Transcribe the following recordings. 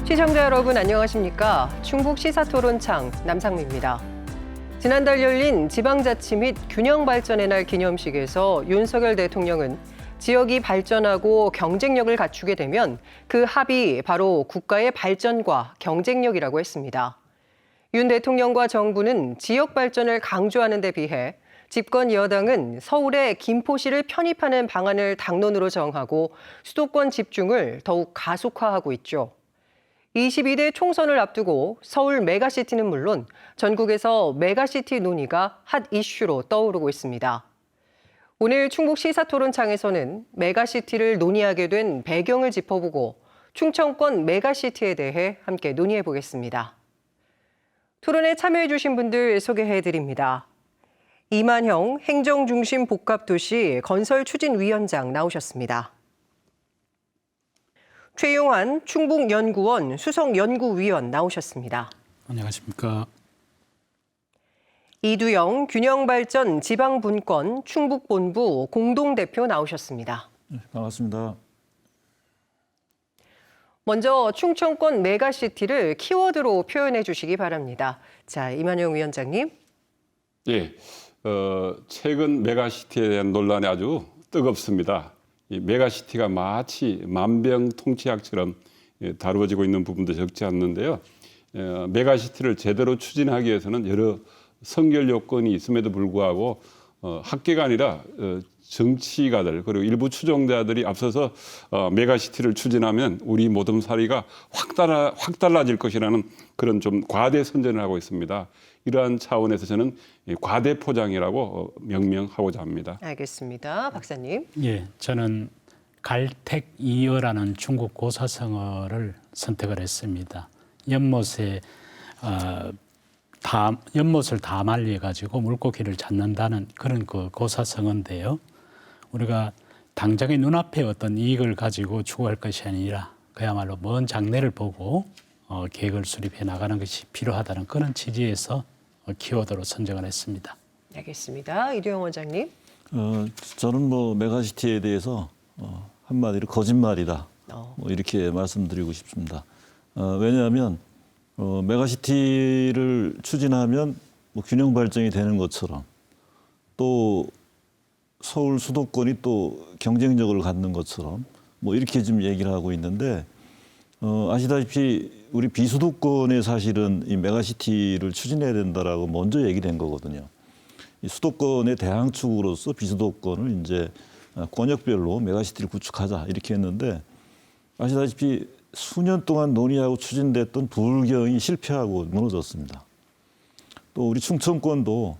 시청자 여러분 안녕하십니까? 충북 시사토론창 남상미입니다. 지난달 열린 지방자치 및 균형발전의 날 기념식에서 윤석열 대통령은 지역이 발전하고 경쟁력을 갖추게 되면 그 합이 바로 국가의 발전과 경쟁력이라고 했습니다. 윤 대통령과 정부는 지역 발전을 강조하는 데 비해 집권 여당은 서울의 김포시를 편입하는 방안을 당론으로 정하고 수도권 집중을 더욱 가속화하고 있죠. 22대 총선을 앞두고 서울 메가시티는 물론 전국에서 메가시티 논의가 핫 이슈로 떠오르고 있습니다. 오늘 충북 시사토론창에서는 메가시티를 논의하게 된 배경을 짚어보고 충청권 메가시티에 대해 함께 논의해 보겠습니다. 토론에 참여해 주신 분들 소개해 드립니다. 이만형 행정중심 복합도시 건설추진위원장 나오셨습니다. 최용환 충북연구원 수석연구위원 나오셨습니다. 안녕하십니까. 이두영 균형발전 지방분권 충북본부 공동대표 나오셨습니다. 네, 반갑습니다. 먼저 충청권 메가시티를 키워드로 표현해 주시기 바랍니다. 자, 이만영 위원장님. 예, 최근 메가시티에 대한 논란이 아주 뜨겁습니다. 이 메가시티가 마치 만병통치약처럼 다루어지고 있는 부분도 적지 않는데요. 메가시티를 제대로 추진하기 위해서는 여러 선결 요건이 있음에도 불구하고 학계가 아니라 정치가들 그리고 일부 추종자들이 앞서서 메가시티를 추진하면 우리 모든 사회가 확 달라질 것이라는 그런 좀 과대 선전을 하고 있습니다. 이러한 차원에서 저는 과대 포장이라고 명명하고자 합니다. 알겠습니다. 박사님. 예, 저는 갈택이어라는 중국 고사성어를 선택을 했습니다. 연못을 다 말려 가지고 물고기를 잡는다는 그런 그 고사성어인데요. 우리가 당장의 눈앞에 어떤 이익을 가지고 추구할 것이 아니라 그야말로 먼 장래를 보고 계획을 수립해 나가는 것이 필요하다는 그런 취지에서 키워드로 선정을 했습니다. 알겠습니다. 이두영 원장님. 저는 메가시티에 대해서 한마디로 거짓말이다. 이렇게 말씀드리고 싶습니다. 왜냐하면 메가시티를 추진하면 균형 발전이 되는 것처럼 또 서울 수도권이 또 경쟁력을 갖는 것처럼 이렇게 좀 얘기를 하고 있는데 아시다시피 우리 비수도권에 사실은 이 메가시티를 추진해야 된다라고 먼저 얘기된 거거든요. 이 수도권의 대항축으로서 비수도권을 이제 권역별로 메가시티를 구축하자 이렇게 했는데 아시다시피 수년 동안 논의하고 추진됐던 부울경이 실패하고 무너졌습니다. 또 우리 충청권도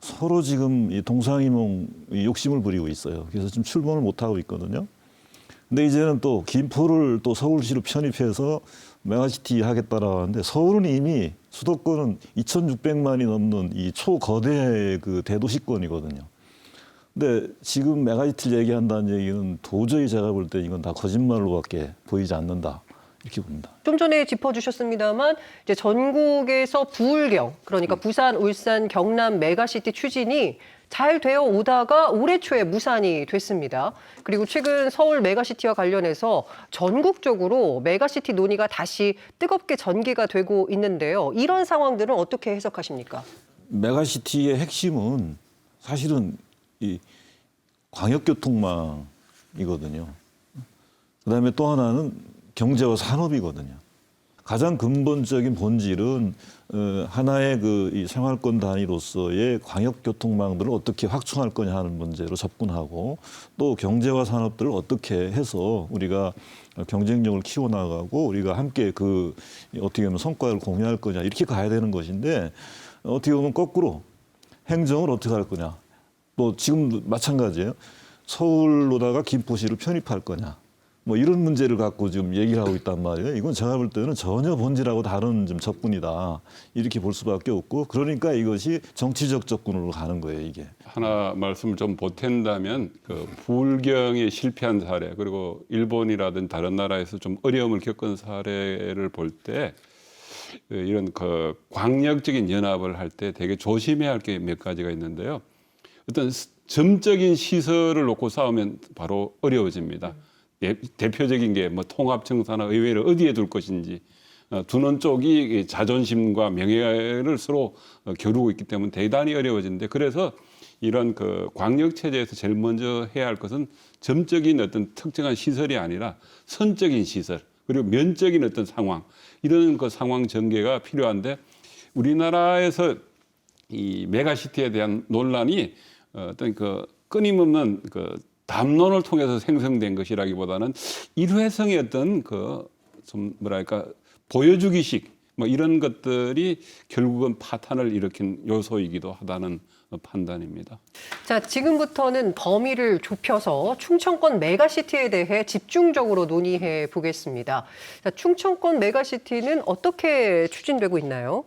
서로 지금 이 동상이몽 욕심을 부리고 있어요. 그래서 지금 출범을 못 하고 있거든요. 근데 이제는 또 김포를 또 서울시로 편입해서 메가시티 하겠다라고 하는데 서울은 이미 수도권은 2,600만이 넘는 이 초거대 그 대도시권이거든요. 근데 지금 메가시티를 얘기한다는 얘기는 도저히 제가 볼 때 이건 다 거짓말로밖에 보이지 않는다. 이렇게 봅니다. 좀 전에 짚어주셨습니다만 이제 전국에서 부울경, 그러니까 부산, 울산, 경남 메가시티 추진이 잘 되어 오다가 올해 초에 무산이 됐습니다. 그리고 최근 서울 메가시티와 관련해서 전국적으로 메가시티 논의가 다시 뜨겁게 전개가 되고 있는데요. 이런 상황들은 어떻게 해석하십니까? 메가시티의 핵심은 사실은 이 광역교통망이거든요. 그다음에 또 하나는 경제와 산업이거든요. 가장 근본적인 본질은 하나의 이 생활권 단위로서의 광역교통망들을 어떻게 확충할 거냐 하는 문제로 접근하고 또 경제와 산업들을 어떻게 해서 우리가 경쟁력을 키워나가고 우리가 함께 어떻게 보면 성과를 공유할 거냐 이렇게 가야 되는 것인데 어떻게 보면 거꾸로 행정을 어떻게 할 거냐 또 지금도 마찬가지예요. 서울로다가 김포시를 편입할 거냐 이런 문제를 갖고 지금 얘기를 하고 있단 말이에요. 이건 제가 볼 때는 전혀 본질하고 다른 좀 접근이다. 이렇게 볼 수밖에 없고 그러니까 이것이 정치적 접근으로 가는 거예요, 이게. 하나 말씀을 좀 보탠다면 부울경에 실패한 사례 그리고 일본이라든 다른 나라에서 좀 어려움을 겪은 사례를 볼 때 이런 광역적인 연합을 할 때 되게 조심해야 할 게 몇 가지가 있는데요. 어떤 점적인 시설을 놓고 싸우면 바로 어려워집니다. 대표적인 게 통합청사나 의회를 어디에 둘 것인지 두는 쪽이 자존심과 명예를 서로 겨루고 있기 때문에 대단히 어려워지는데 그래서 이런 그 광역 체제에서 제일 먼저 해야 할 것은 점적인 어떤 특정한 시설이 아니라 선적인 시설 그리고 면적인 어떤 상황 이런 그 상황 전개가 필요한데 우리나라에서 이 메가시티에 대한 논란이 어떤 그 끊임없는 그 담론을 통해서 생성된 것이라기보다는 일회성의 어떤 그 좀 뭐랄까 보여주기식 뭐 이런 것들이 결국은 파탄을 일으킨 요소이기도 하다는 판단입니다. 자, 지금부터는 범위를 좁혀서 충청권 메가시티에 대해 집중적으로 논의해 보겠습니다. 자, 충청권 메가시티는 어떻게 추진되고 있나요?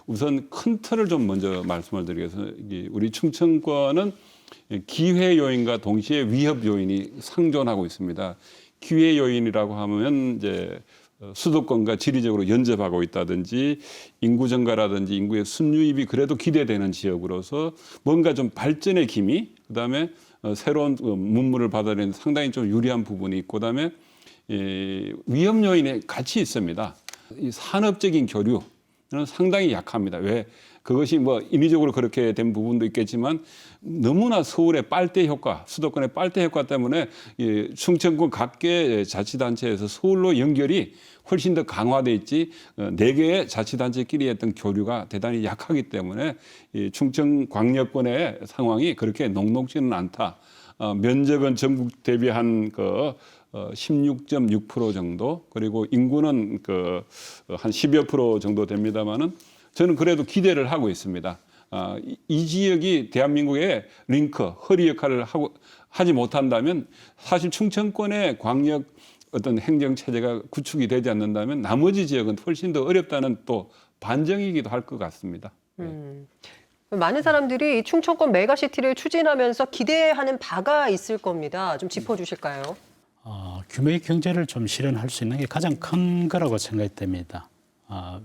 우선 큰 틀을 좀 먼저 말씀을 드리겠습니다. 우리 충청권은 기회 요인과 동시에 위협 요인이 상존하고 있습니다. 기회 요인이라고 하면 이제 수도권과 지리적으로 연접하고 있다든지 인구 증가라든지 인구의 순유입이 그래도 기대되는 지역으로서 뭔가 좀 발전의 기미, 그다음에 새로운 문물을 받아들이는 상당히 좀 유리한 부분이 있고, 그다음에 위험 요인이 같이 있습니다. 이 산업적인 교류는 상당히 약합니다. 왜? 그것이 뭐 인위적으로 그렇게 된 부분도 있겠지만 너무나 서울의 빨대 효과, 수도권의 빨대 효과 때문에 이 충청권 각계 자치단체에서 서울로 연결이 훨씬 더 강화돼 있지 4개의 자치단체끼리 했던 교류가 대단히 약하기 때문에 이 충청광역권의 상황이 그렇게 녹록지는 않다. 면적은 전국 대비 한 16.6% 정도 그리고 인구는 한 10여 프로 정도 됩니다만은 저는 그래도 기대를 하고 있습니다. 이 지역이 대한민국의 링크, 허리 역할을 하지 못한다면 사실 충청권의 광역 어떤 행정 체제가 구축이 되지 않는다면 나머지 지역은 훨씬 더 어렵다는 또 반증이기도 할 것 같습니다. 많은 사람들이 충청권 메가시티를 추진하면서 기대하는 바가 있을 겁니다. 좀 짚어주실까요? 규모의 경제를 좀 실현할 수 있는 게 가장 큰 거라고 생각이 됩니다.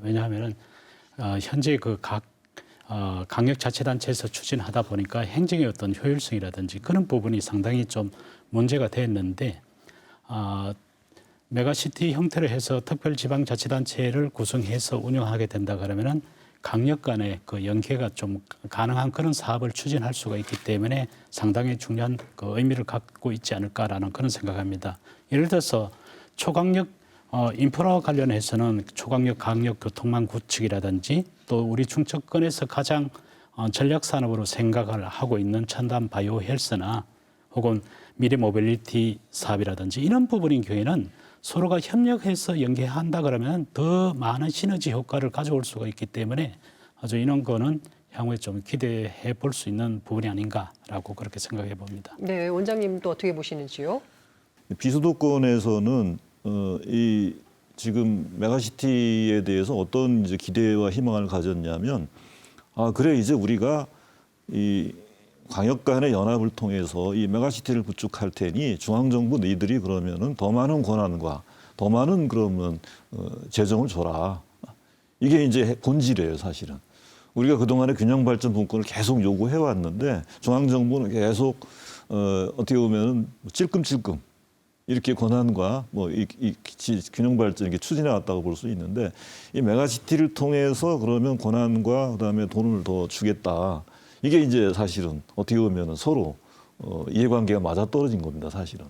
왜냐하면은 현재 그 각 강력자치단체에서 추진하다 보니까 행정의 어떤 효율성이라든지 그런 부분이 상당히 좀 문제가 됐는데 메가시티 형태로 해서 특별지방자치단체를 구성해서 운영하게 된다 그러면은 강력 간의 그 연계가 좀 가능한 그런 사업을 추진할 수가 있기 때문에 상당히 중요한 그 의미를 갖고 있지 않을까라는 그런 생각합니다. 예를 들어서 초강력 인프라 관련해서는 초강력 강력 교통망 구축이라든지 또 우리 충청권에서 가장 전략 산업으로 생각을 하고 있는 첨단 바이오 헬스나 혹은 미래 모빌리티 사업이라든지 이런 부분인 경우에는 서로가 협력해서 연계한다 그러면 더 많은 시너지 효과를 가져올 수가 있기 때문에 아주 이런 거는 향후에 좀 기대해 볼 수 있는 부분이 아닌가라고 그렇게 생각해 봅니다. 네, 원장님도 어떻게 보시는지요? 비수도권에서는 이 지금 메가시티에 대해서 어떤 이제 기대와 희망을 가졌냐면 그래 이제 우리가 이 광역 간의 연합을 통해서 이 메가시티를 구축할 테니 중앙정부 너희들이 그러면은 더 많은 권한과 더 많은 그러면 재정을 줘라. 이게 이제 본질이에요, 사실은. 우리가 그동안에 균형발전 분권을 계속 요구해 왔는데 중앙정부는 계속 어떻게 보면은 찔끔찔끔 이렇게 권한과 이 균형 발전 이렇게 추진해 왔다고 볼 수 있는데 이 메가시티를 통해서 그러면 권한과 그다음에 돈을 더 주겠다. 이게 이제 사실은 어떻게 보면은 서로 이해관계가 맞아 떨어진 겁니다, 사실은.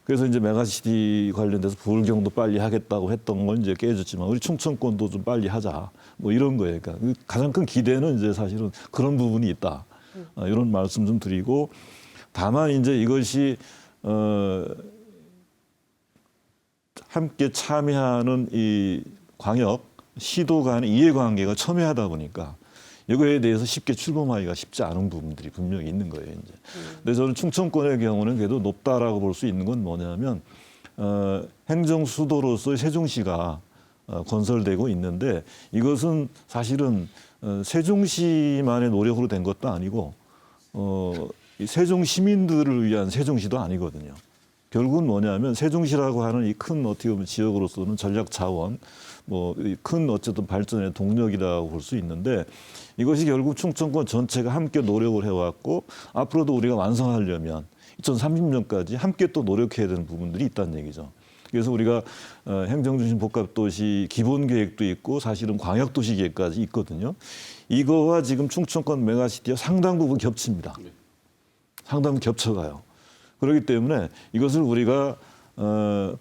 그래서 이제 메가시티 관련돼서 부울경도 빨리 하겠다고 했던 건 이제 깨졌지만 우리 충청권도 좀 빨리 하자. 뭐 이런 거예요. 그러니까 가장 큰 기대는 이제 사실은 그런 부분이 있다. 이런 말씀 좀 드리고 다만 이제 이것이 함께 참여하는 이 광역 시도 간의 이해관계가 첨예하다 보니까 이거에 대해서 쉽게 출범하기가 쉽지 않은 부분들이 분명히 있는 거예요. 이제. 근데 저는 충청권의 경우는 그래도 높다라고 볼 수 있는 건 뭐냐면 행정 수도로서 세종시가 건설되고 있는데 이것은 사실은 세종시만의 노력으로 된 것도 아니고 세종 시민들을 위한 세종시도 아니거든요. 결국은 뭐냐면 세종시라고 하는 이 큰 어떻게 보면 지역으로서는 전략 자원, 큰 어쨌든 발전의 동력이라고 볼 수 있는데 이것이 결국 충청권 전체가 함께 노력을 해왔고 앞으로도 우리가 완성하려면 2030년까지 함께 또 노력해야 되는 부분들이 있다는 얘기죠. 그래서 우리가 행정중심 복합도시 기본계획도 있고 사실은 광역도시계획까지 있거든요. 이거와 지금 충청권 메가시티와 상당 부분 겹칩니다. 상당 부분 겹쳐가요. 그렇기 때문에 이것을 우리가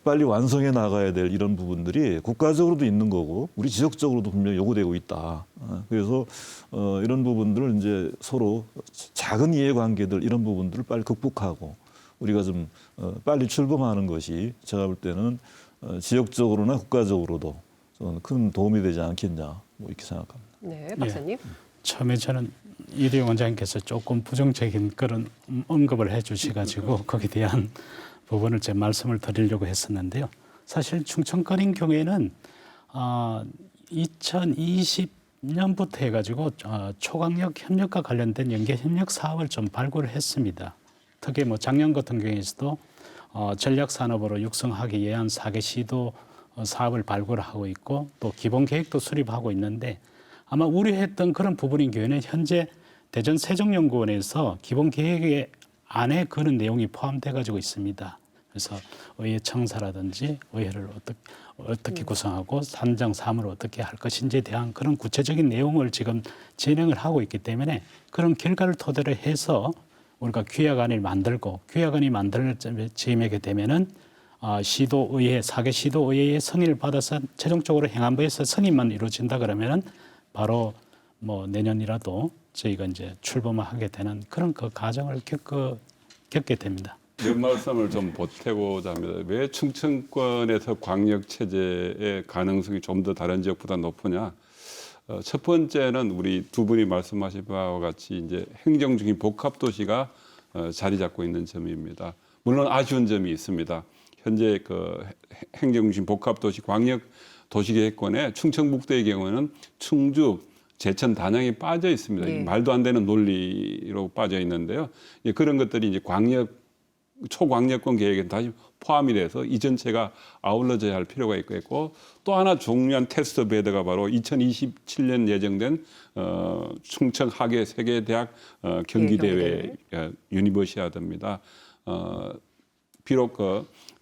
빨리 완성해 나가야 될 이런 부분들이 국가적으로도 있는 거고 우리 지역적으로도 분명히 요구되고 있다. 그래서 이런 부분들을 이제 서로 작은 이해관계들 이런 부분들을 빨리 극복하고 우리가 좀 빨리 출범하는 것이 제가 볼 때는 지역적으로나 국가적으로도 큰 도움이 되지 않겠냐 뭐 이렇게 생각합니다. 네, 박사님. 처음에 저는 이대용 원장님께서 조금 부정적인 그런 언급을 해주셔가지고 거기에 대한 부분을 제 말씀을 드리려고 했었는데요. 사실 충청권인 경우에는 2020년부터 해가지고 초강력 협력과 관련된 연계 협력 사업을 좀 발굴을 했습니다. 특히 뭐 작년 같은 경우에서도 전략 산업으로 육성하기 위한 4개 시도 사업을 발굴하고 있고 또 기본 계획도 수립하고 있는데 아마 우려했던 그런 부분인 경우에는 현재 대전 세종연구원에서 기본 계획에 안에 그런 내용이 포함돼 가지고 있습니다. 그래서 의회 청사라든지 의회를 어떻게 구성하고 산정 사무를 어떻게 할 것인지에 대한 그런 구체적인 내용을 지금 진행을 하고 있기 때문에 그런 결과를 토대로 해서 우리가 규약안을 만들고 규약안이 만들어지게 되면은 시도의회 4개 시도의회의 승인을 받아서 최종적으로 행안부에서 승인만 이루어진다 그러면은 바로 뭐 내년이라도 저희가 이제 출범하게 되는 그런 그 과정을 겪게 됩니다. 몇 말씀을 좀 보태고자 합니다. 왜 충청권에서 광역 체제의 가능성이 좀 더 다른 지역보다 높으냐? 첫 번째는 우리 두 분이 말씀하신 바와 같이 이제 행정 중심 복합 도시가 자리 잡고 있는 점입니다. 물론 아쉬운 점이 있습니다. 현재 그 행정 중심 복합 도시 광역 도시계획권에 충청북도의 경우는 충주, 제천, 단양이 빠져 있습니다. 예. 말도 안 되는 논리로 빠져 있는데요. 그런 것들이 이제 초광역권 계획에 다시 포함이 돼서 이 전체가 아울러져야 할 필요가 있고 또 하나 중요한 테스트 베드가 바로 2027년 예정된 충청 하계 세계대학 경기대회 유니버시아드입니다. 비록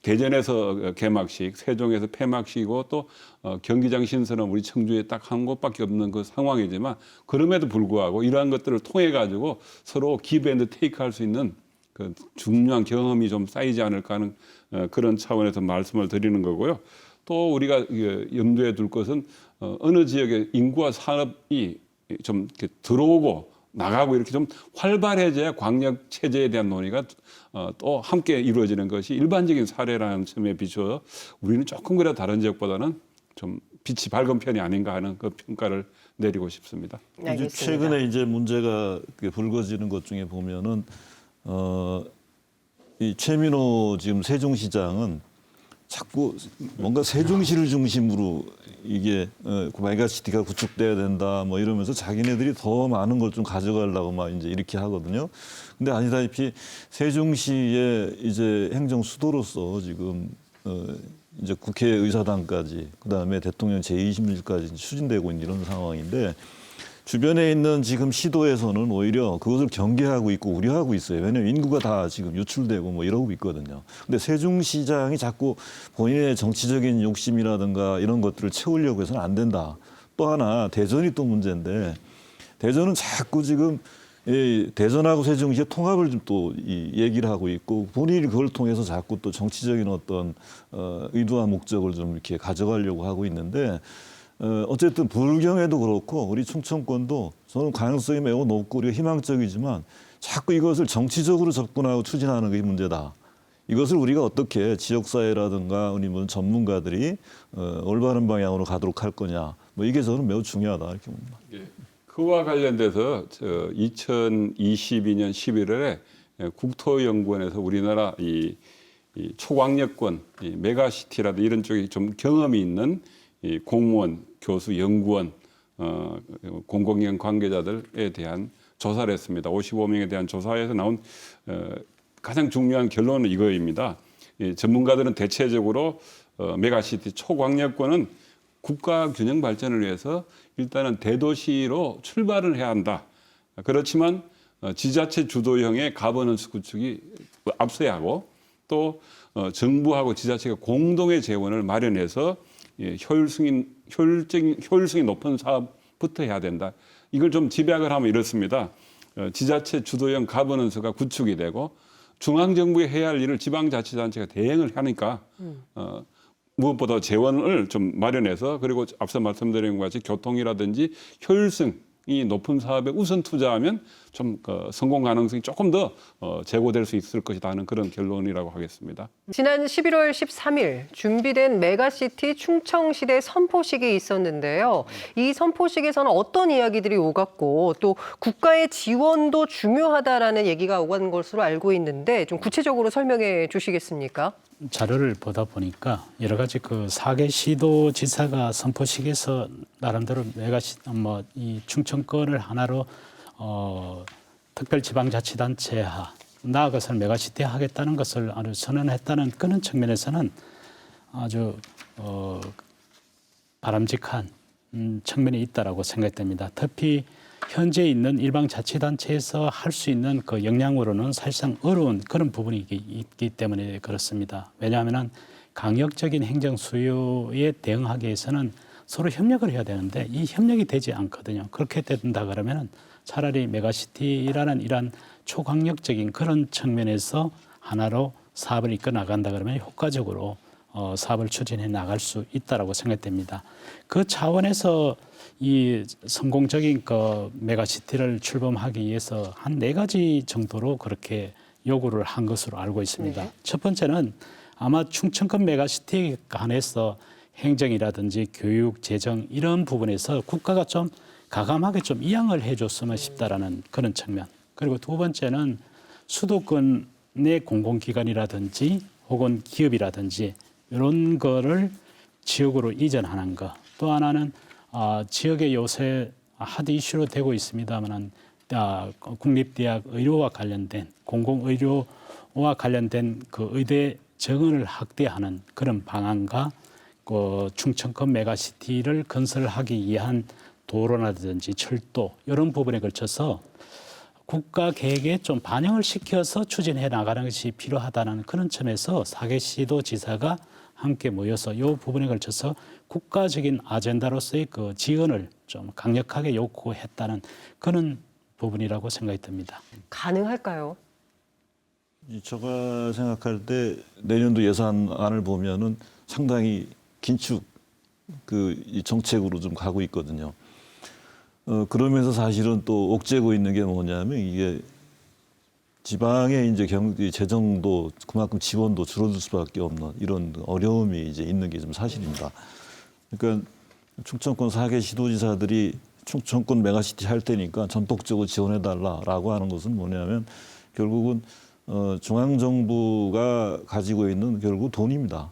대전에서 개막식, 세종에서 폐막식이고 또 경기장 신설은 우리 청주에 딱 한 곳밖에 없는 그 상황이지만 그럼에도 불구하고 이러한 것들을 통해 가지고 서로 기브 앤드 테이크 할 수 있는 그 중요한 경험이 좀 쌓이지 않을까 하는 그런 차원에서 말씀을 드리는 거고요. 또 우리가 염두에 둘 것은 어느 지역의 인구와 산업이 좀 이렇게 들어오고 나가고 이렇게 좀 활발해져야 광역 체제에 대한 논의가 또 함께 이루어지는 것이 일반적인 사례라는 점에 비추어 우리는 조금 그래도 다른 지역보다는 좀 빛이 밝은 편이 아닌가 하는 그 평가를 내리고 싶습니다. 이제 최근에 이제 문제가 불거지는 것 중에 보면은 이 최민호 지금 세종시장은 자꾸 뭔가 세종시를 중심으로 이게 메가시티가 구축돼야 된다 뭐 이러면서 자기네들이 더 많은 걸 좀 가져가려고 막 이제 이렇게 하거든요. 근데 아시다시피 세종시의 이제 행정 수도로서 지금 이제 국회의사당까지 그다음에 대통령 제20일까지 추진되고 있는 이런 상황인데 주변에 있는 지금 시도에서는 오히려 그것을 경계하고 있고 우려하고 있어요. 왜냐하면 인구가 다 지금 유출되고 뭐 이러고 있거든요. 근데 세종시장이 자꾸 본인의 정치적인 욕심이라든가 이런 것들을 채우려고 해서는 안 된다. 또 하나 대전이 또 문제인데 대전은 자꾸 지금 대전하고 세종시의 통합을 좀 또 얘기를 하고 있고 본인이 그걸 통해서 자꾸 또 정치적인 어떤 의도와 목적을 좀 이렇게 가져가려고 하고 있는데 어쨌든 불경에도 그렇고 우리 충청권도 저는 가능성이 매우 높고 우리가 희망적이지만 자꾸 이것을 정치적으로 접근하고 추진하는 게 문제다. 이것을 우리가 어떻게 지역사회라든가 우리 뭐 전문가들이 올바른 방향으로 가도록 할 거냐. 뭐 이게 저는 매우 중요하다 이렇게 봅니다. 그와 관련돼서 2022년 11월에 국토연구원에서 우리나라 이 초광역권, 이 메가시티라든 이런 쪽에 좀 경험이 있는 이 공무원, 교수, 연구원, 공공기관 관계자들에 대한 조사를 했습니다. 55명에 대한 조사에서 나온 가장 중요한 결론은 이거입니다. 전문가들은 대체적으로 메가시티 초광역권은 국가 균형 발전을 위해서 일단은 대도시로 출발을 해야 한다. 그렇지만 지자체 주도형의 가버넌스 구축이 앞서야 하고 또 정부하고 지자체가 공동의 재원을 마련해서 효율성이 높은 사업부터 해야 된다. 이걸 좀 집약을 하면 이렇습니다. 지자체 주도형 가버넌스가 구축이 되고 중앙정부에 해야 할 일을 지방자치단체가 대행을 하니까 무엇보다 재원을 좀 마련해서 그리고 앞서 말씀드린 것 같이 교통이라든지 효율성이 높은 사업에 우선 투자하면 좀 성공 가능성이 조금 더 제고될 수 있을 것이다 하는 그런 결론이라고 하겠습니다. 지난 11월 13일 준비된 메가시티 충청시대 선포식이 있었는데요. 이 선포식에서는 어떤 이야기들이 오갔고 또 국가의 지원도 중요하다라는 얘기가 오간 것으로 알고 있는데 좀 구체적으로 설명해 주시겠습니까? 자료를 보다 보니까 여러 가지 그 4개 시도지사가 선포식에서 나름대로 이 충청권을 하나로 특별지방자치단체화 나아가서는 메가시티 하겠다는 것을 아주 선언했다는 그런 측면에서는 아주 바람직한 측면이 있다라고 생각됩니다. 특히 현재 있는 일방자치단체에서 할 수 있는 그 역량으로는 사실상 어려운 그런 부분이 있기 때문에 그렇습니다. 왜냐하면 강력적인 행정 수요에 대응하기 위해서는 서로 협력을 해야 되는데 이 협력이 되지 않거든요. 그렇게 된다 그러면 차라리 메가시티라는 이러한 초강력적인 그런 측면에서 하나로 사업을 이끌어 나간다 그러면 효과적으로 사업을 추진해 나갈 수 있다라고 생각됩니다. 그 차원에서 이 성공적인 그 메가시티를 출범하기 위해서 한 4가지 정도로 그렇게 요구를 한 것으로 알고 있습니다. 네. 첫 번째는 아마 충청권 메가시티에 관해서 행정이라든지 교육, 재정 이런 부분에서 국가가 좀 가감하게 좀 이양을 해줬으면 싶다라는 그런 측면. 그리고 두 번째는 수도권의 공공기관이라든지 혹은 기업이라든지 이런 거를 지역으로 이전하는 것. 또 하나는 지역의 요새 핫 이슈로 되고 있습니다만 국립대학 의료와 관련된 공공의료와 관련된 그 의대 정원을 확대하는 그런 방안과 그 충청권 메가시티를 건설하기 위한 도로라든지 철도 이런 부분에 걸쳐서 국가 계획에 좀 반영을 시켜서 추진해 나가는 것이 필요하다는 그런 점에서 4개 시도지사가 함께 모여서 이 부분에 걸쳐서 국가적인 아젠다로서의 그 지원을 좀 강력하게 요구했다는 그런 부분이라고 생각이 듭니다. 가능할까요? 제가 생각할 때 내년도 예산안을 보면은 상당히 긴축 이 정책으로 좀 가고 있거든요. 그러면서 사실은 또 옥죄고 있는 게 뭐냐면 이게 지방의 이제 재정도 그만큼 지원도 줄어들 수밖에 없는 이런 어려움이 이제 있는 게 좀 사실입니다. 그러니까 충청권 4개 시도지사들이 충청권 메가시티 할 테니까 전폭적으로 지원해달라라고 하는 것은 뭐냐면 결국은 중앙정부가 가지고 있는 결국 돈입니다.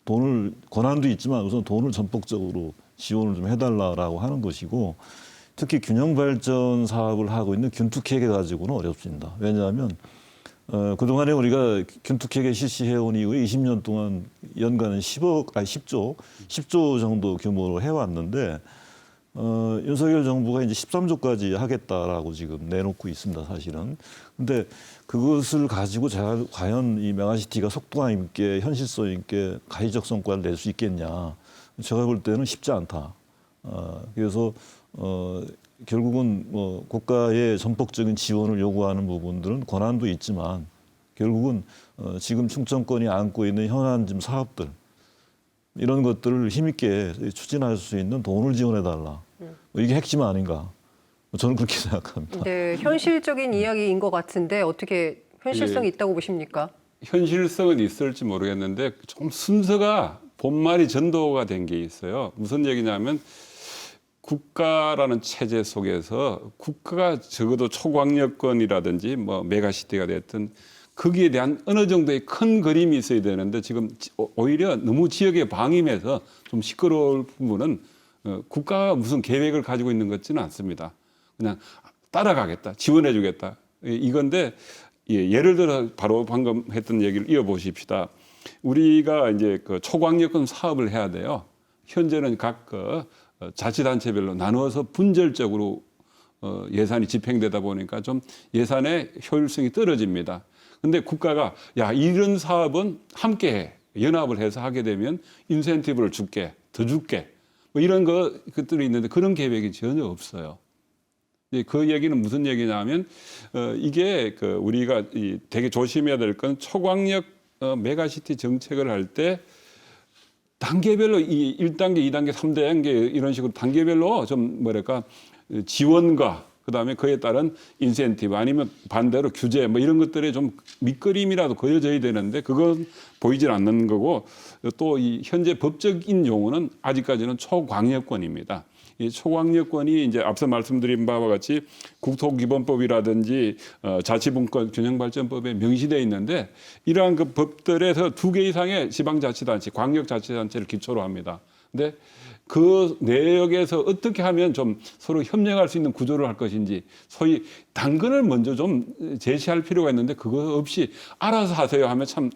돈을 권한도 있지만 우선 돈을 전폭적으로 지원을 좀 해달라라고 하는 것이고 특히 균형 발전 사업을 하고 있는 균특회계 가지고는 어렵습니다. 왜냐하면 그동안에 우리가 균특회계 실시해온 이후에 20년 동안 연간 10조 정도 규모로 해왔는데 윤석열 정부가 이제 13조까지 하겠다라고 지금 내놓고 있습니다, 사실은. 근데 그것을 가지고 과연 이 메가시티가 속도감 있게 현실성 있게 가시적 성과를 낼 수 있겠냐. 제가 볼 때는 쉽지 않다. 그래서 결국은 뭐 국가의 전폭적인 지원을 요구하는 부분들은 권한도 있지만 결국은 지금 충청권이 안고 있는 현안 지금 사업들 이런 것들을 힘있게 추진할 수 있는 돈을 지원해달라. 이게 핵심 아닌가. 저는 그렇게 생각합니다. 네, 현실적인 이야기인 것 같은데 어떻게 현실성이 있다고 보십니까? 현실성은 있을지 모르겠는데 좀 순서가 본말이 전도가 된 게 있어요. 무슨 얘기냐면 국가라는 체제 속에서 국가가 적어도 초광역권이라든지 뭐 메가시티가 됐든 거기에 대한 어느 정도의 큰 그림이 있어야 되는데 지금 오히려 너무 지역에 방임해서 좀 시끄러울 부분은 국가가 무슨 계획을 가지고 있는 것 같지는 않습니다. 그냥 따라가겠다, 지원해주겠다 이건데 예를 들어 바로 방금 했던 얘기를 이어보십시다. 우리가 이제 그 초광역권 사업을 해야 돼요. 현재는 각 자치단체별로 나누어서 분절적으로 예산이 집행되다 보니까 좀 예산의 효율성이 떨어집니다. 근데 국가가 야 이런 사업은 함께해 연합을 해서 하게 되면 인센티브를 줄게 더 줄게 뭐 이런 것들이 있는데 그런 계획이 전혀 없어요. 그 얘기는 무슨 얘기냐면 이게 우리가 되게 조심해야 될 건 초광역 메가시티 정책을 할 때 단계별로 이 1단계, 2단계, 3단계 이런 식으로 단계별로 좀 뭐랄까 지원과 그다음에 그에 따른 인센티브 아니면 반대로 규제 뭐 이런 것들에 좀 밑그림이라도 그려져야 되는데 그건 보이질 않는 거고 또 이 현재 법적인 용어는 아직까지는 초광역권입니다. 이 초광역권이 이제 앞서 말씀드린 바와 같이 국토기본법이라든지 자치분권 균형발전법에 명시되어 있는데 이러한 그 법들에서 2개 이상의 지방자치단체, 광역자치단체를 기초로 합니다. 근데 그 내역에서 어떻게 하면 좀 서로 협력할 수 있는 구조를 할 것인지 소위 당근을 먼저 좀 제시할 필요가 있는데 그거 없이 알아서 하세요 하면 참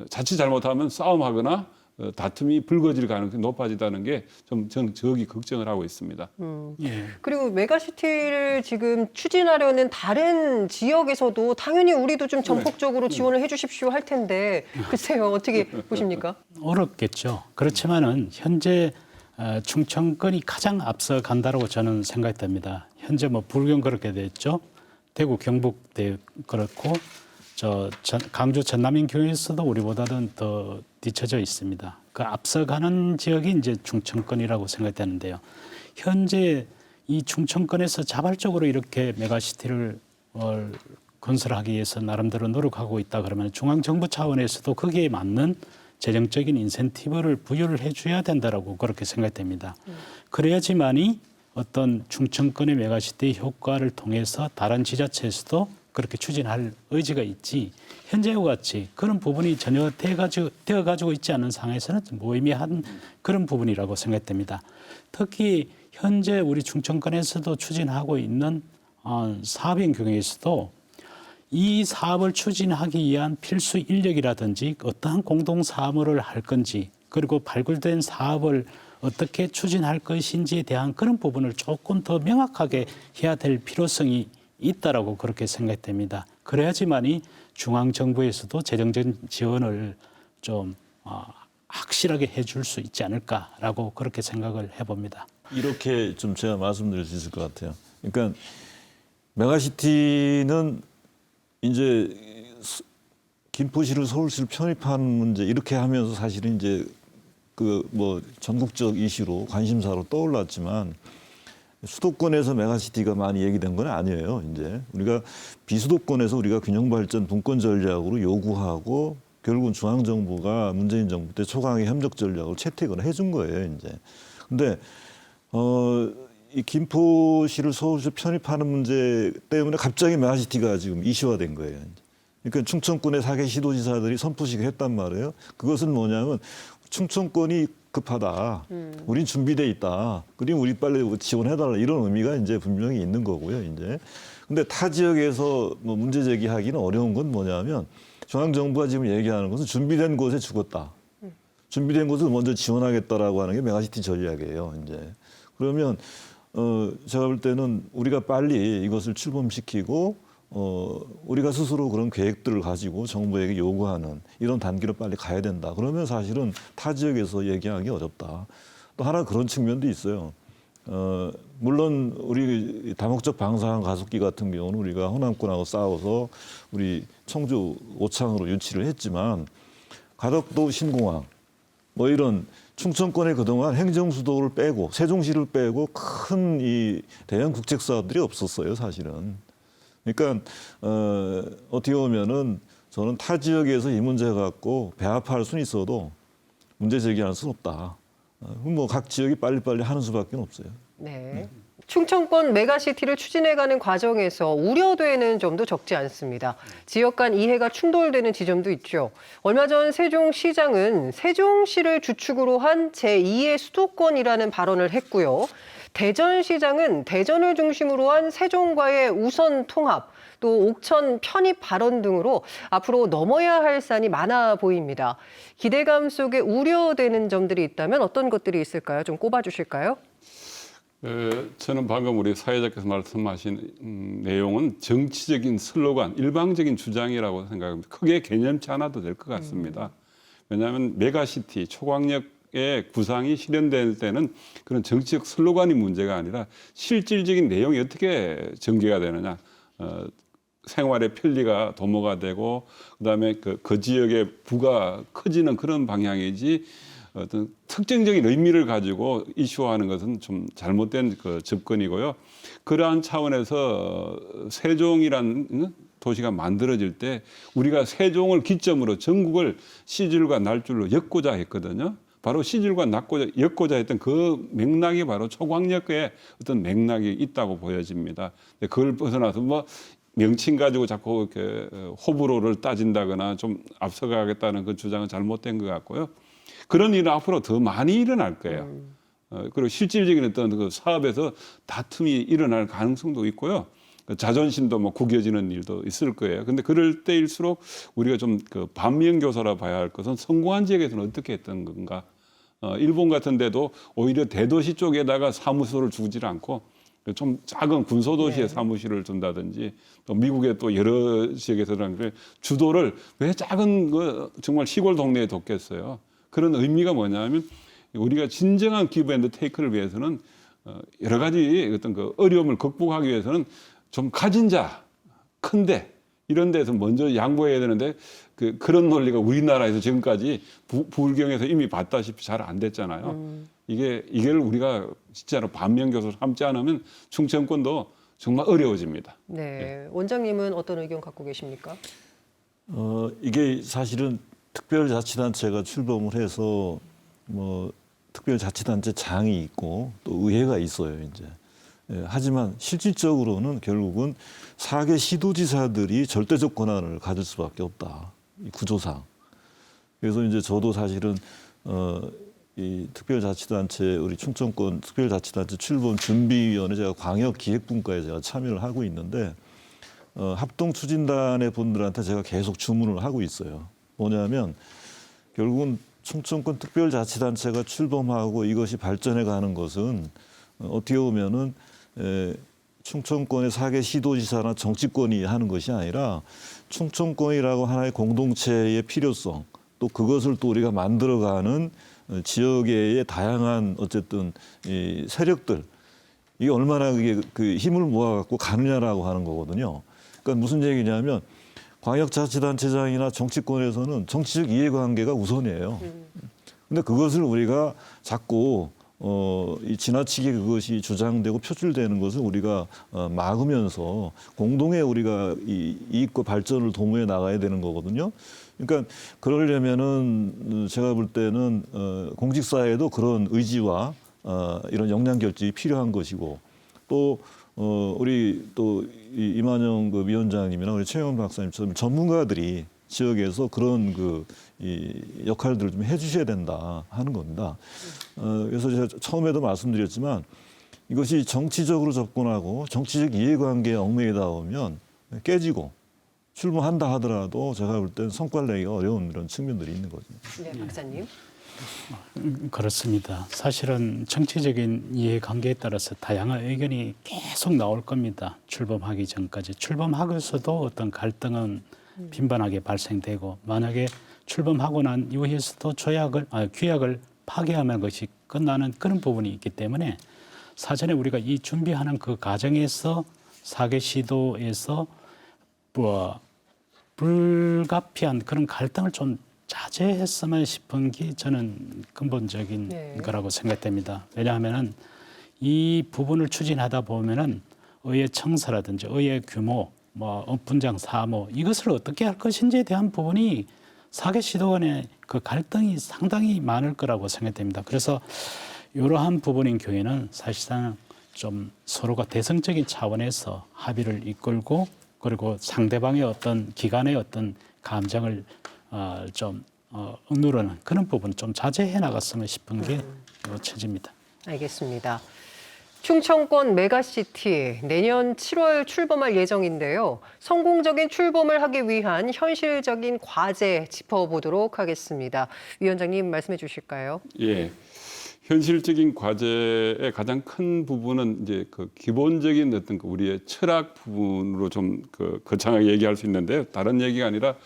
자칫 잘못하면 싸움하거나 다툼이 불거질 가능성이 높아지다는 게 좀 저는 저기 걱정을 하고 있습니다. 예. 그리고 메가시티를 지금 추진하려는 다른 지역에서도 당연히 우리도 좀 전폭적으로 지원을 해주십시오 할 텐데 글쎄요 어떻게 보십니까? 어렵겠죠. 그렇지만은 현재 충청권이 가장 앞서 간다라고 저는 생각됩니다. 현재 뭐 불경 그렇게 됐죠. 대구 경북 그렇고 강주 전남인 경우에서도 우리보다는 더 뒤처져 있습니다. 그 앞서가는 지역이 이제 충청권이라고 생각되는데요. 현재 이 충청권에서 자발적으로 이렇게 메가시티를 건설하기 위해서 나름대로 노력하고 있다 그러면 중앙정부 차원에서도 거기에 맞는 재정적인 인센티브를 부여를 해줘야 된다라고 그렇게 생각됩니다. 그래야지만이 어떤 충청권의 메가시티 효과를 통해서 다른 지자체에서도 그렇게 추진할 의지가 있지 현재와 같이 그런 부분이 전혀 되어가지고 있지 않은 상황에서는 무의미한 그런 부분이라고 생각됩니다. 특히 현재 우리 충청권에서도 추진하고 있는 사업인 경우에서도 이 사업을 추진하기 위한 필수 인력이라든지 어떠한 공동 사업을 할 건지 그리고 발굴된 사업을 어떻게 추진할 것인지에 대한 그런 부분을 조금 더 명확하게 해야 될 필요성이 있다라고 그렇게 생각됩니다. 그래야지만이 중앙정부에서도 재정적인 지원을 좀 확실하게 해줄 수 있지 않을까라고 그렇게 생각을 해봅니다. 이렇게 좀 제가 말씀드릴 수 있을 것 같아요. 그러니까 메가시티는 이제 김포시를 서울시를 편입하는 문제 이렇게 하면서 사실은 이제 그 뭐 전국적 이슈로 관심사로 떠올랐지만 수도권에서 메가시티가 많이 얘기된 건 아니에요. 이제 우리가 비수도권에서 우리가 균형발전 분권 전략으로 요구하고 결국은 중앙정부가 문재인 정부 때 초강의 협력 전략으로 채택을 해준 거예요. 이제 근데 이 김포시를 서울시 편입하는 문제 때문에 갑자기 메가시티가 지금 이슈화된 거예요. 그러니까 충청권의 4개 시도지사들이 선포식을 했단 말이에요. 그것은 뭐냐면 충청권이 급하다. 우린 준비돼 있다. 그리고 우리 빨리 지원해달라. 이런 의미가 이제 분명히 있는 거고요. 이제 근데 타 지역에서 뭐 문제 제기하기는 어려운 건 뭐냐면 중앙정부가 지금 얘기하는 것은 준비된 곳에 죽었다. 준비된 곳을 먼저 지원하겠다라고 하는 게 메가시티 전략이에요. 이제 그러면 제가 볼 때는 우리가 빨리 이것을 출범시키고 우리가 스스로 그런 계획들을 가지고 정부에게 요구하는 이런 단계로 빨리 가야 된다. 그러면 사실은 타 지역에서 얘기하기 어렵다. 또 하나 그런 측면도 있어요. 물론 우리 다목적 방사능 가속기 같은 경우는 우리가 호남권하고 싸워서 우리 청주 오창으로 유치를 했지만 가덕도 신공항 뭐 이런 충청권에 그동안 행정수도를 빼고 세종시를 빼고 큰 이 대형 국책 사업들이 없었어요, 사실은. 그러니까 어떻게 보면은 저는 타 지역에서 이 문제 갖고 배합할 수는 있어도 문제 제기할 수는 없다. 뭐 각 지역이 빨리빨리 하는 수밖에 없어요. 네. 충청권 메가시티를 추진해가는 과정에서 우려되는 점도 적지 않습니다. 지역 간 이해가 충돌되는 지점도 있죠. 얼마 전 세종시장은 세종시를 주축으로 한 제2의 수도권이라는 발언을 했고요. 대전시장은 대전을 중심으로 한 세종과의 우선 통합, 또 옥천 편입 발언 등으로 앞으로 넘어야 할 산이 많아 보입니다. 기대감 속에 우려되는 점들이 있다면 어떤 것들이 있을까요? 좀 꼽아주실까요? 저는 방금 우리 사회자께서 말씀하신 내용은 정치적인 슬로건, 일방적인 주장이라고 생각합니다. 크게 개념치 않아도 될 것 같습니다. 왜냐하면 메가시티, 초광역의 구상이 실현될 때는 그런 정치적 슬로건이 문제가 아니라 실질적인 내용이 어떻게 전개가 되느냐. 생활의 편리가 도모가 되고 그다음에 그 지역의 부가 커지는 그런 방향이지 어떤 특정적인 의미를 가지고 이슈화하는 것은 좀 잘못된 그 접근이고요. 그러한 차원에서 세종이라는 도시가 만들어질 때 우리가 세종을 기점으로 전국을 시줄과 날줄로 엮고자 했거든요. 바로 시줄과 엮고자 했던 그 맥락이 바로 초광역의 어떤 맥락이 있다고 보여집니다. 그걸 벗어나서 뭐 명칭 가지고 자꾸 이렇게 호불호를 따진다거나 좀 앞서가겠다는 그 주장은 잘못된 것 같고요. 그런 일은 앞으로 더 많이 일어날 거예요. 그리고 실질적인 어떤 그 사업에서 다툼이 일어날 가능성도 있고요. 자존심도 뭐 구겨지는 일도 있을 거예요. 근데 그럴 때일수록 우리가 좀 그 반면교사라 봐야 할 것은 성공한 지역에서는 어떻게 했던 건가. 일본 같은 데도 오히려 대도시 쪽에다가 사무소를 주지 않고 좀 작은 군소도시에 네. 사무실을 둔다든지 또 미국의 또 여러 지역에서는 주도를 왜 작은 그 정말 시골 동네에 뒀겠어요. 그런 의미가 뭐냐면 우리가 진정한 기브 앤드 테이크를 위해서는 여러 가지 어떤 그 어려움을 극복하기 위해서는 좀 가진 자, 큰데 이런 데서 먼저 양보해야 되는데 그런 논리가 우리나라에서 지금까지 부울경에서 이미 봤다시피 잘 안 됐잖아요. 이걸 우리가 진짜로 반면교사를 삼지 않으면 충청권도 정말 어려워집니다. 네, 원장님은 어떤 의견 갖고 계십니까? 이게 사실은 특별자치단체가 출범을 해서 뭐 특별자치단체 장이 있고 또 의회가 있어요, 이제. 하지만 실질적으로는 결국은 4개 시도지사들이 절대적 권한을 가질 수밖에 없다. 이 구조상. 그래서 이제 저도 사실은 이 특별자치단체 우리 충청권 특별자치단체 출범 준비위원회 제가 광역기획분과에 제가 참여를 하고 있는데 합동추진단의 분들한테 제가 계속 주문을 하고 있어요. 뭐냐면 결국은 충청권 특별자치단체가 출범하고 이것이 발전해 가는 것은 어떻게 보면은 충청권의 4개 시도지사나 정치권이 하는 것이 아니라 충청권이라고 하나의 공동체의 필요성 또 그것을 또 우리가 만들어가는 지역의 다양한 어쨌든 이 세력들 이게 얼마나 그게 그 힘을 모아갖고 가느냐라고 하는 거거든요. 그러니까 무슨 얘기냐면 광역자치단체장이나 정치권에서는 정치적 이해관계가 우선이에요. 근데 그것을 우리가 자꾸 이 지나치게 그것이 주장되고 표출되는 것을 우리가 막으면서 공동의 우리가 이 이익과 발전을 도모해 나가야 되는 거거든요. 그러니까 그러려면은 제가 볼 때는 공직사회에도 그런 의지와 이런 역량 결집이 필요한 것이고 또 우리 또 이만영 그 위원장님이나 우리 최영원 박사님처럼 전문가들이 지역에서 그런 이 역할들을 좀 해주셔야 된다 하는 겁니다. 그래서 제가 처음에도 말씀드렸지만 이것이 정치적으로 접근하고 정치적 이해관계에 얽매이다 보면 깨지고 출범한다 하더라도 제가 볼 때는 성과를 내기가 어려운 이런 측면들이 있는 거죠. 네, 박사님. 그렇습니다. 사실은 정치적인 이해관계에 따라서 다양한 의견이 계속 나올 겁니다. 출범하기 전까지. 출범하고서도 어떤 갈등은 빈번하게 발생되고 만약에 출범하고 난 이후에서도 규약을 파기하면 것이 끝나는 그런 부분이 있기 때문에 사전에 우리가 이 준비하는 그 과정에서 4개 시도에서 불가피한 그런 갈등을 좀 자제했으면 싶은 게 저는 근본적인 거라고 생각됩니다. 왜냐하면은 이 부분을 추진하다 보면은 의회 청사라든지 의회 규모, 분장 사무 이것을 어떻게 할 것인지에 대한 부분이 4개 시도 간의 그 갈등이 상당히 많을 거라고 생각됩니다. 그래서 이러한 부분인 경우에는 사실상 좀 서로가 대승적인 차원에서 합의를 이끌고 그리고 상대방의 어떤 기관의 어떤 감정을 좀 억누르는 그런 부분 좀 자제해 나갔으면 싶은 게 처지입니다. 알겠습니다. 충청권 메가시티 내년 7월 출범할 예정인데요. 성공적인 출범을 하기 위한 현실적인 과제 짚어보도록 하겠습니다. 위원장님 말씀해 주실까요? 예. 현실적인 과제의 가장 큰 부분은 이제 그 기본적인 어떤 그 우리의 철학 부분으로 좀 그 거창하게 얘기할 수 있는데, 다른 얘기가 아니라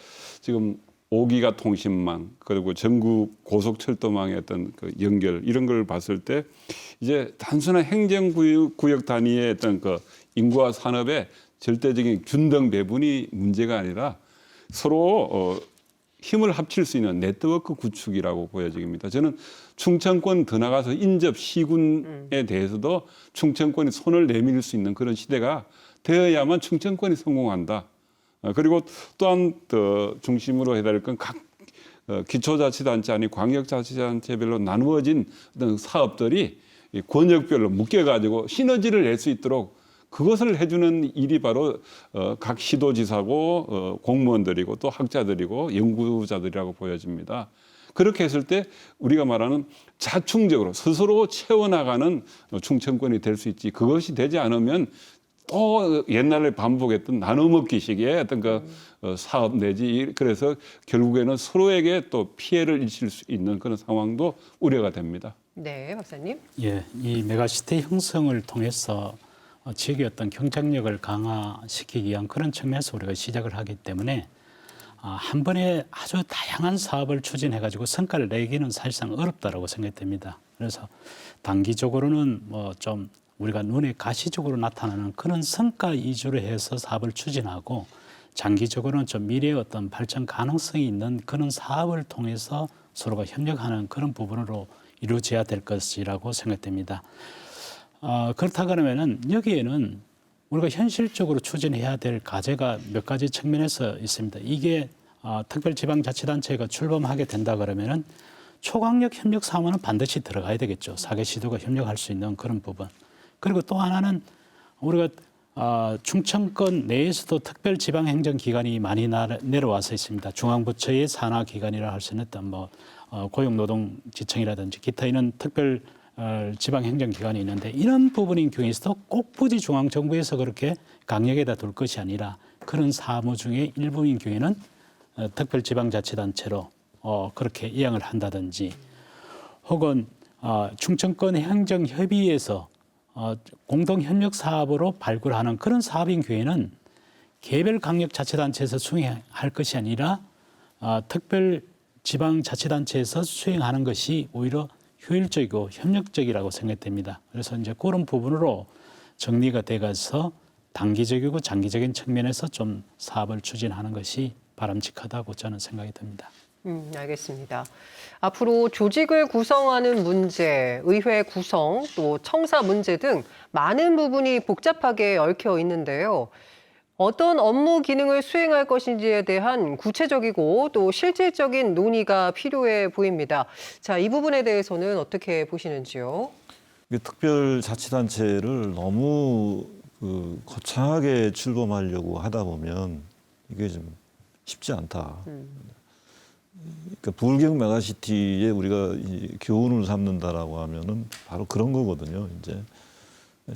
지금 5기가 통신망 그리고 전국 고속철도망의 어떤 그 연결, 이런 걸 봤을 때 이제 단순한 행정구역 단위의 어떤 그 인구와 산업의 절대적인 균등 배분이 문제가 아니라 서로 힘을 합칠 수 있는 네트워크 구축이라고 보여집니다. 저는 충청권 더 나가서 인접 시군에 대해서도 충청권이 손을 내밀 수 있는 그런 시대가 되어야만 충청권이 성공한다. 그리고 또한 더 중심으로 해야 될 건 각 기초자치단체 아니 광역자치단체별로 나누어진 어떤 사업들이 권역별로 묶여가지고 시너지를 낼 수 있도록 그것을 해주는 일이 바로 각 시도지사고 공무원들이고 또 학자들이고 연구자들이라고 보여집니다. 그렇게 했을 때 우리가 말하는 자충적으로 스스로 채워나가는 충청권이 될 수 있지, 그것이 되지 않으면 또 옛날에 반복했던 나눠먹기식의 어떤 그 사업 내지, 그래서 결국에는 서로에게 또 피해를 입힐 수 있는 그런 상황도 우려가 됩니다. 네, 박사님. 예, 이 메가시티 형성을 통해서 지역의 어떤 경쟁력을 강화시키기 위한 그런 측면에서 우리가 시작을 하기 때문에 한 번에 아주 다양한 사업을 추진해가지고 성과를 내기는 사실상 어렵다라고 생각됩니다. 그래서 단기적으로는 뭐 좀 우리가 눈에 가시적으로 나타나는 그런 성과 위주로 해서 사업을 추진하고, 장기적으로는 좀 미래의 어떤 발전 가능성이 있는 그런 사업을 통해서 서로가 협력하는 그런 부분으로 이루어져야 될 것이라고 생각됩니다. 그렇다 그러면은 여기에는 우리가 현실적으로 추진해야 될 과제가 몇 가지 측면에서 있습니다. 이게 특별지방자치단체가 출범하게 된다 그러면은 초강력 협력 사무는 반드시 들어가야 되겠죠. 4개 시도가 협력할 수 있는 그런 부분. 그리고 또 하나는 우리가 충청권 내에서도 특별지방행정기관이 많이 내려와서 있습니다. 중앙부처의 산하기관이라 할 수 있는 어떤 뭐 고용노동지청이라든지 기타 이런 특별 지방행정기관이 있는데, 이런 부분인 경우에서도 꼭 굳이 중앙정부에서 그렇게 강력에다 둘 것이 아니라 그런 사무 중에 일부인 경우에는 특별지방자치단체로 그렇게 이양을 한다든지, 혹은 충청권 행정협의회에서 공동협력 사업으로 발굴하는 그런 사업인 경우에는 개별 강력자치단체에서 수행할 것이 아니라 특별지방자치단체에서 수행하는 것이 오히려 효율적이고 협력적이라고 생각됩니다. 그래서 이제 그런 부분으로 정리가 돼가서 단기적이고 장기적인 측면에서 좀 사업을 추진하는 것이 바람직하다고 저는 생각이 듭니다. 알겠습니다. 앞으로 조직을 구성하는 문제, 의회 구성, 또 청사 문제 등 많은 부분이 복잡하게 얽혀 있는데요. 어떤 업무 기능을 수행할 것인지에 대한 구체적이고 또 실질적인 논의가 필요해 보입니다. 자, 이 부분에 대해서는 어떻게 보시는지요? 특별자치단체를 너무 거창하게 출범하려고 하다 보면 이게 좀 쉽지 않다. 그러니까 부울경 메가시티에 우리가 교훈을 삼는다라고 하면은 바로 그런 거거든요. 이제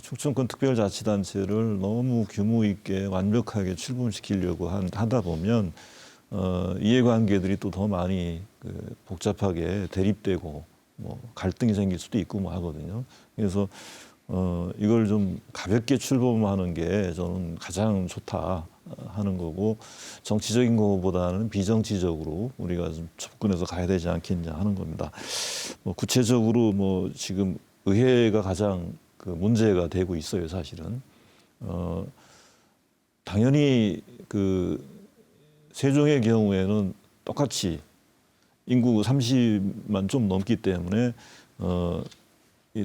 충청권 특별자치단체를 너무 규모 있게 완벽하게 출범시키려고 하다 보면 이해관계들이 또 더 많이 복잡하게 대립되고 뭐 갈등이 생길 수도 있고 뭐 하거든요. 그래서 이걸 좀 가볍게 출범하는 게 저는 가장 좋다 하는 거고, 정치적인 것보다는 비정치적으로 우리가 좀 접근해서 가야 되지 않겠냐 하는 겁니다. 뭐 구체적으로 뭐 지금 의회가 가장 문제가 되고 있어요, 사실은. 당연히 세종의 경우에는 똑같이 인구 30만 좀 넘기 때문에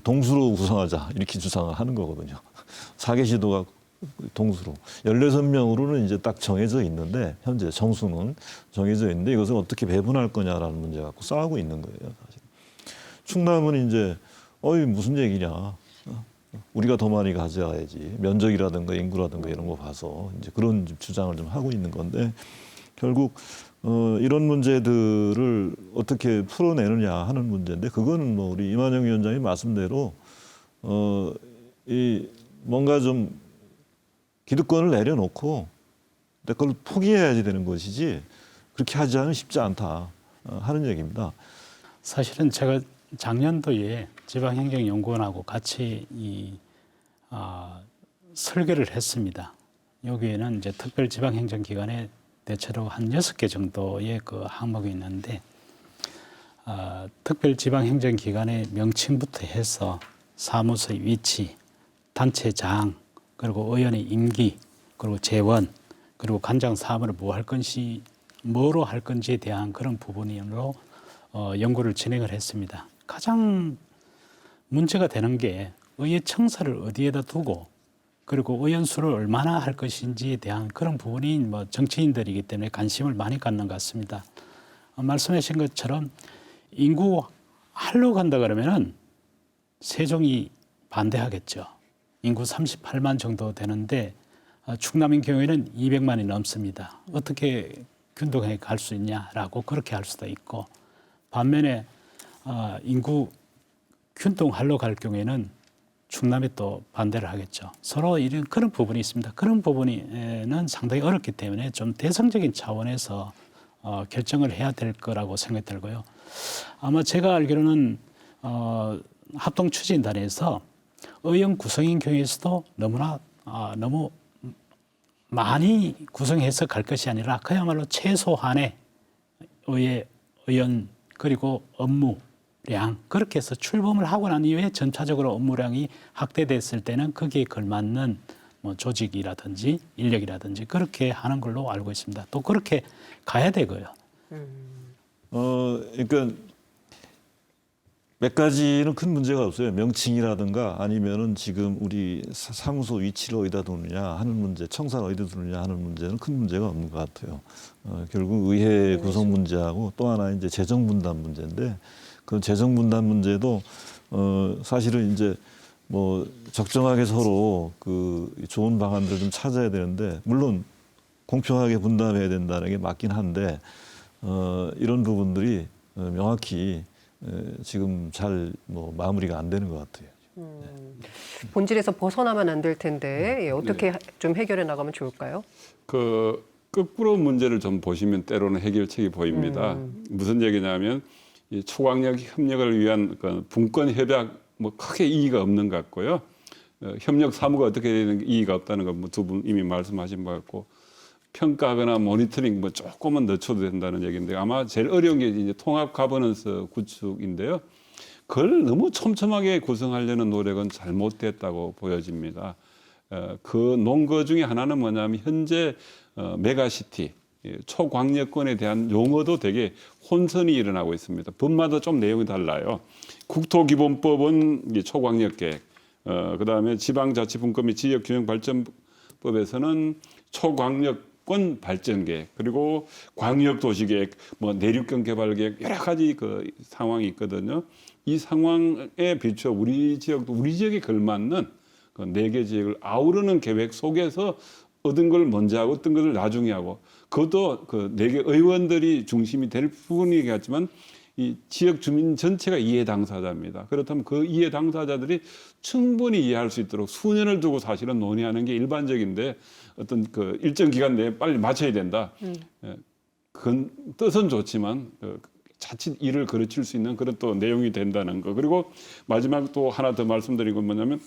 동수로 구성하자 이렇게 주장을 하는 거거든요. 4개 시도가 동수로 16명으로는 이제 딱 정해져 있는데, 현재 정수는 정해져 있는데 이것을 어떻게 배분할 거냐라는 문제 갖고 싸우고 있는 거예요, 사실. 충남은 이제 무슨 얘기냐, 우리가 더 많이 가져야지, 면적이라든가 인구라든가 이런 거 봐서 이제 그런 주장을 좀 하고 있는 건데, 결국 이런 문제들을 어떻게 풀어내느냐 하는 문제인데, 그거는 뭐 우리 이만영 위원장이 말씀대로 뭔가 좀 기득권을 내려놓고 내 걸 포기해야지 되는 것이지, 그렇게 하지 않으면 쉽지 않다 하는 얘기입니다. 사실은 제가 작년도에 지방행정연구원하고 같이 설계를 했습니다. 여기에는 이제 특별지방행정기관에 대체로 한 6개 정도의 그 항목이 있는데 특별지방행정기관의 명칭부터 해서 사무소의 위치, 단체장, 그리고 의원의 임기, 그리고 재원, 그리고 관장 사무를 뭐로 할 건지에 대한 그런 부분으로 연구를 진행을 했습니다. 가장 문제가 되는 게 의회 청사를 어디에다 두고 그리고 의원 수를 얼마나 할 것인지에 대한 그런 부분이 뭐 정치인들이기 때문에 관심을 많이 갖는 것 같습니다. 말씀하신 것처럼 인구 하려고 한다 그러면은 세종이 반대하겠죠. 인구 38만 정도 되는데 충남인 경우에는 200만이 넘습니다. 어떻게 균동에 갈 수 있냐라고 그렇게 할 수도 있고 반면에 인구 균동하려고 갈 경우에는 충남이 또 반대를 하겠죠. 서로 이런 그런 부분이 있습니다. 그런 부분은 상당히 어렵기 때문에 좀 대승적인 차원에서 결정을 해야 될 거라고 생각이 들고요. 아마 제가 알기로는 합동추진단에서 의원 구성인 경우에서도 너무 많이 구성해서 갈 것이 아니라 그야말로 최소한의 의원 그리고 업무량 그렇게 해서 출범을 하고 난 이후에 전차적으로 업무량이 확대됐을 때는 거기에 걸맞는 뭐 조직이라든지 인력이라든지 그렇게 하는 걸로 알고 있습니다. 또 그렇게 가야 되고요. 그러니까 몇 가지는 큰 문제가 없어요. 명칭이라든가 아니면은 지금 우리 사무소 위치를 어디다 두느냐 하는 문제, 청사를 어디다 두느냐 하는 문제는 큰 문제가 없는 것 같아요. 결국 의회 구성 문제하고 또 하나 이제 재정 분담 문제인데 그 재정 분담 문제도 사실은 이제 뭐 적정하게 서로 그 좋은 방안들을 좀 찾아야 되는데 물론 공평하게 분담해야 된다는 게 맞긴 한데 이런 부분들이 명확히 지금 잘 뭐 마무리가 안 되는 것 같아요. 본질에서 벗어나면 안 될 텐데 어떻게 좀 해결해 나가면 좋을까요? 그 거꾸로 문제를 좀 보시면 때로는 해결책이 보입니다. 무슨 얘기냐면 이 초강력 협력을 위한 그 분권 협약 뭐 크게 이의가 없는 것 같고요. 협력 사무가 어떻게 되는 이의가 없다는 거 두 분 이미 말씀하신 바 같고 평가하거나 모니터링 뭐 조금은 늦춰도 된다는 얘기인데 아마 제일 어려운 게 이제 통합 가버넌스 구축인데요. 그걸 너무 촘촘하게 구성하려는 노력은 잘못됐다고 보여집니다. 그 논거 중에 하나는 뭐냐면 현재 메가시티 초광역권에 대한 용어도 되게 혼선이 일어나고 있습니다. 법마다 좀 내용이 달라요. 국토기본법은 초광역계획, 그다음에 지방자치분권 및 지역균형발전법에서는 초광역권 발전계획, 그리고 광역도시계획, 뭐 내륙경 개발계획 여러 가지 그 상황이 있거든요. 이 상황에 비춰 우리 지역도 우리 지역에 걸맞는 그 4개 지역을 아우르는 계획 속에서 얻은 걸 먼저 하고 어떤 것을 나중에 하고 그것도 그 4개 의원들이 중심이 될 부분이겠지만 이 지역 주민 전체가 이해 당사자입니다. 그렇다면 그 이해 당사자들이 충분히 이해할 수 있도록 수년을 두고 사실은 논의하는 게 일반적인데 어떤 그 일정 기간 내에 빨리 마쳐야 된다. 그건 뜻은 좋지만 자칫 일을 거르칠 수 있는 그런 또 내용이 된다는 거. 그리고 마지막 또 하나 더 말씀드린 건 뭐냐면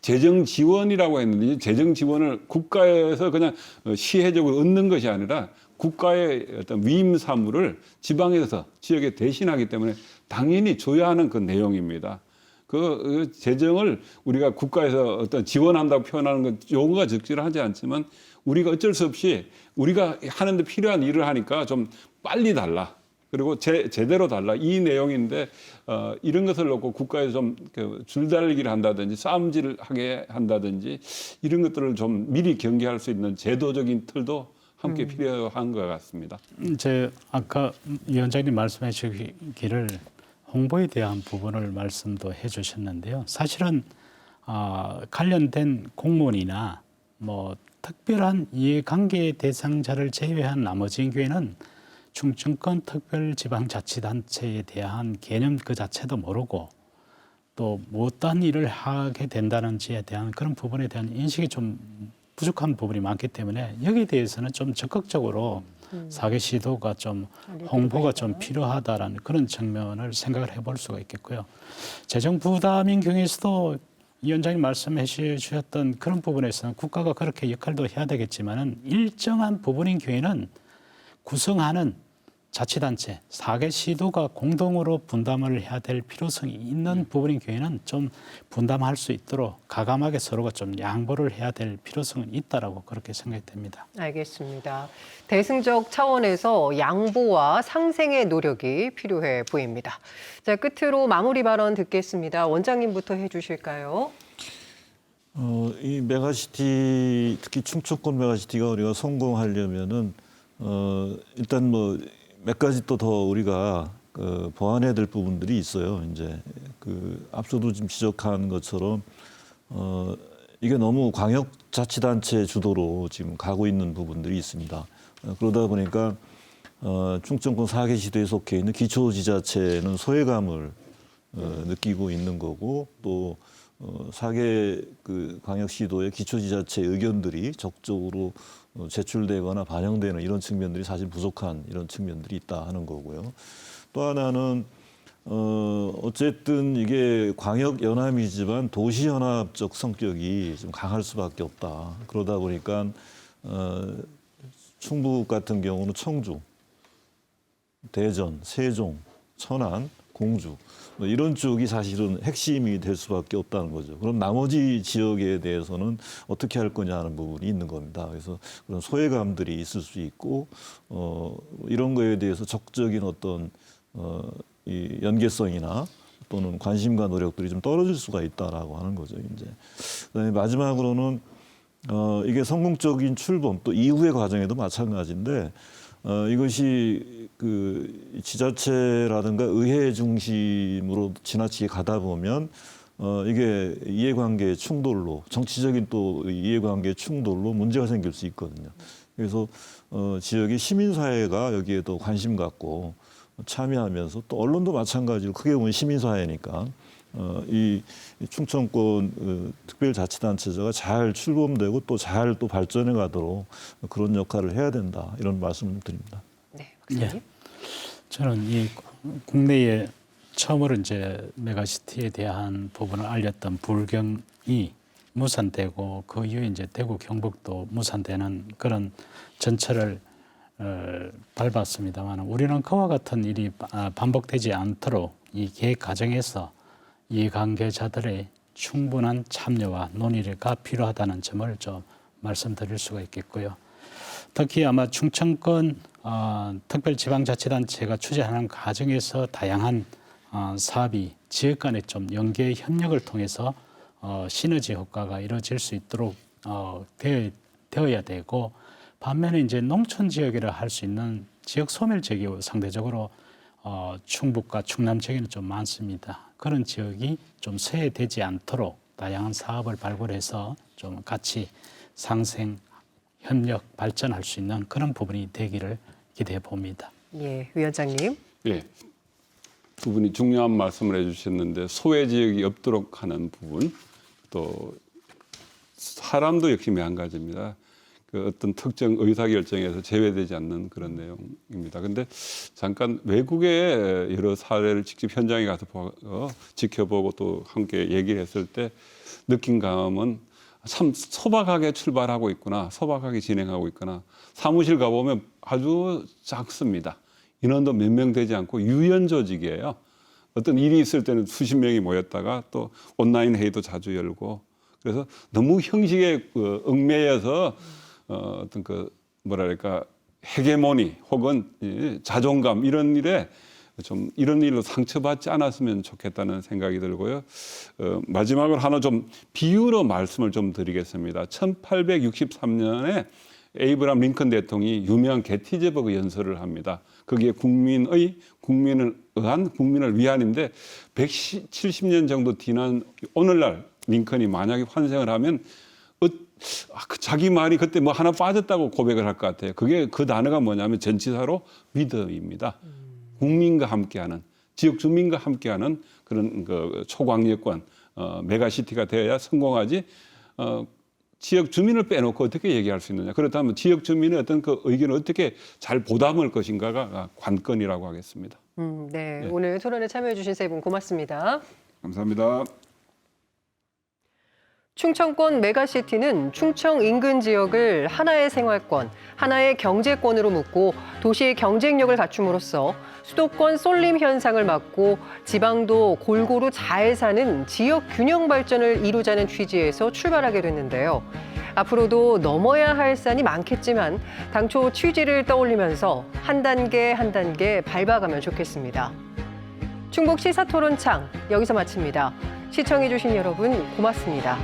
재정 지원이라고 했는데 재정 지원을 국가에서 그냥 시혜적으로 얻는 것이 아니라 국가의 어떤 위임 사무를 지방에서 지역에 대신하기 때문에 당연히 줘야 하는 그 내용입니다. 그 재정을 우리가 국가에서 어떤 지원한다고 표현하는 건 용어가 적절하지 않지만 우리가 어쩔 수 없이 우리가 하는데 필요한 일을 하니까 좀 빨리 달라. 그리고 제대로 달라. 이 내용인데 이런 것을 놓고 국가에서 좀 줄다리기를 한다든지 싸움질을 하게 한다든지 이런 것들을 좀 미리 경계할 수 있는 제도적인 틀도 함께 필요한 것 같습니다. 이제 아까 위원장님 말씀해 주시기를 홍보에 대한 부분을 말씀도 해주셨는데요. 사실은 관련된 공무원이나 뭐 특별한 이해관계 대상자를 제외한 나머지 경우에는 충청권 특별지방자치단체에 대한 개념 그 자체도 모르고 또 어떤 일을 하게 된다는지에 대한 그런 부분에 대한 인식이 좀 부족한 부분이 많기 때문에 여기에 대해서는 좀 적극적으로 사개 시도가 좀 홍보가 좀 필요하다라는 그런 측면을 생각을 해볼 수가 있겠고요. 재정 부담인 경우에서도 위원장님 말씀해 주셨던 그런 부분에서는 국가가 그렇게 역할도 해야 되겠지만은 일정한 부분인 경우에는 구성하는 자치단체, 4개 시도가 공동으로 분담을 해야 될 필요성이 있는 부분인 경우에는 좀 분담할 수 있도록 가감하게 서로가 좀 양보를 해야 될 필요성은 있다라고 그렇게 생각이 됩니다. 알겠습니다. 대승적 차원에서 양보와 상생의 노력이 필요해 보입니다. 자, 끝으로 마무리 발언 듣겠습니다. 원장님부터 해주실까요? 이 메가시티, 특히 충청권 메가시티가 우리가 성공하려면은 일단 뭐 몇 가지 또 더 우리가 보완해야 될 부분들이 있어요. 이제 앞서도 좀 지적한 것처럼 이게 너무 광역자치단체 주도로 지금 가고 있는 부분들이 있습니다. 그러다 보니까 충청권 4개 시도에 속해 있는 기초지자체는 소외감을 느끼고 있는 거고 또 4개 광역시도의 기초지자체 의견들이 적극적으로 제출되거나 반영되는 이런 측면들이 사실 부족한 이런 측면들이 있다 하는 거고요. 또 하나는 어쨌든 이게 광역연합이지만 도시연합적 성격이 좀 강할 수밖에 없다. 그러다 보니까 충북 같은 경우는 청주, 대전, 세종, 천안, 공주 뭐 이런 쪽이 사실은 핵심이 될 수밖에 없다는 거죠. 그럼 나머지 지역에 대해서는 어떻게 할 거냐 하는 부분이 있는 겁니다. 그래서 그런 소외감들이 있을 수 있고 이런 거에 대해서 적극적인 어떤 이 연계성이나 또는 관심과 노력들이 좀 떨어질 수가 있다라고 하는 거죠. 이제 그다음에 마지막으로는 이게 성공적인 출범 또 이후의 과정에도 마찬가지인데 이것이 지자체라든가 의회 중심으로 지나치게 가다 보면 이게 이해관계 충돌로 정치적인 또 이해관계 충돌로 문제가 생길 수 있거든요. 그래서 지역의 시민사회가 여기에도 관심 갖고 참여하면서 또 언론도 마찬가지로 크게 보면 시민사회니까 이 충청권 특별자치단체제가 잘 출범되고 또 잘 또 발전해 가도록 그런 역할을 해야 된다 이런 말씀을 드립니다. 네, 박사님. 예. 저는 이 국내에 처음으로 이제 메가시티에 대한 부분을 알렸던 불경이 무산되고 그 이후에 이제 대구 경북도 무산되는 그런 전철을 밟았습니다만 우리는 그와 같은 일이 반복되지 않도록 이 계획 과정에서 이해관계자들의 충분한 참여와 논의가 필요하다는 점을 좀 말씀드릴 수가 있겠고요. 특히 아마 충청권 특별지방자치단체가 추진하는 과정에서 다양한 사업이 지역 간의 좀 연계 협력을 통해서 시너지 효과가 이루어질 수 있도록 되어야 되고 반면에 이제 농촌 지역이라 할 수 있는 지역 소멸 지역이 상대적으로 충북과 충남 지역에는 좀 많습니다. 그런 지역이 좀 쇠되지 않도록 다양한 사업을 발굴해서 좀 같이 상생, 협력, 발전할 수 있는 그런 부분이 되기를 기대해 봅니다. 예, 위원장님. 예, 두 분이 중요한 말씀을 해주셨는데 소외 지역이 없도록 하는 부분 또 사람도 역시 마찬가지입니다. 어떤 특정 의사결정에서 제외되지 않는 그런 내용입니다. 그런데 잠깐 외국의 여러 사례를 직접 현장에 가서 지켜보고 또 함께 얘기를 했을 때 느낀 감은 참 소박하게 출발하고 있구나, 소박하게 진행하고 있구나. 사무실 가보면 아주 작습니다. 인원도 몇 명 되지 않고 유연 조직이에요. 어떤 일이 있을 때는 수십 명이 모였다가 또 온라인 회의도 자주 열고 그래서 너무 형식에 얽매여서 어떤 뭐랄까 헤게모니 혹은 자존감 이런 일에 좀 이런 일로 상처받지 않았으면 좋겠다는 생각이 들고요. 마지막으로 하나 좀 비유로 말씀을 좀 드리겠습니다. 1863년에 에이브람 링컨 대통령이 유명한 게티즈버그 연설을 합니다. 거기에 국민을 위한인데 170년 정도 뒤는 오늘날 링컨이 만약에 환생을 하면 자기 말이 그때 뭐 하나 빠졌다고 고백을 할 것 같아요. 그게 그 단어가 뭐냐면 전치사로 위드입니다. 국민과 함께하는 지역 주민과 함께하는 그런 초광역권 메가시티가 되어야 성공하지. 지역 주민을 빼놓고 어떻게 얘기할 수 있느냐. 그렇다면 지역 주민의 어떤 그 의견을 어떻게 잘 보담을 것인가가 관건이라고 하겠습니다. 네. 오늘 토론에 참여해 주신 세 분 고맙습니다. 감사합니다. 충청권 메가시티는 충청 인근 지역을 하나의 생활권, 하나의 경제권으로 묶고 도시의 경쟁력을 갖춤으로써 수도권 쏠림 현상을 막고 지방도 골고루 잘 사는 지역 균형 발전을 이루자는 취지에서 출발하게 됐는데요. 앞으로도 넘어야 할 산이 많겠지만 당초 취지를 떠올리면서 한 단계 한 단계 밟아가면 좋겠습니다. 충북 시사토론창 여기서 마칩니다. 시청해주신 여러분 고맙습니다.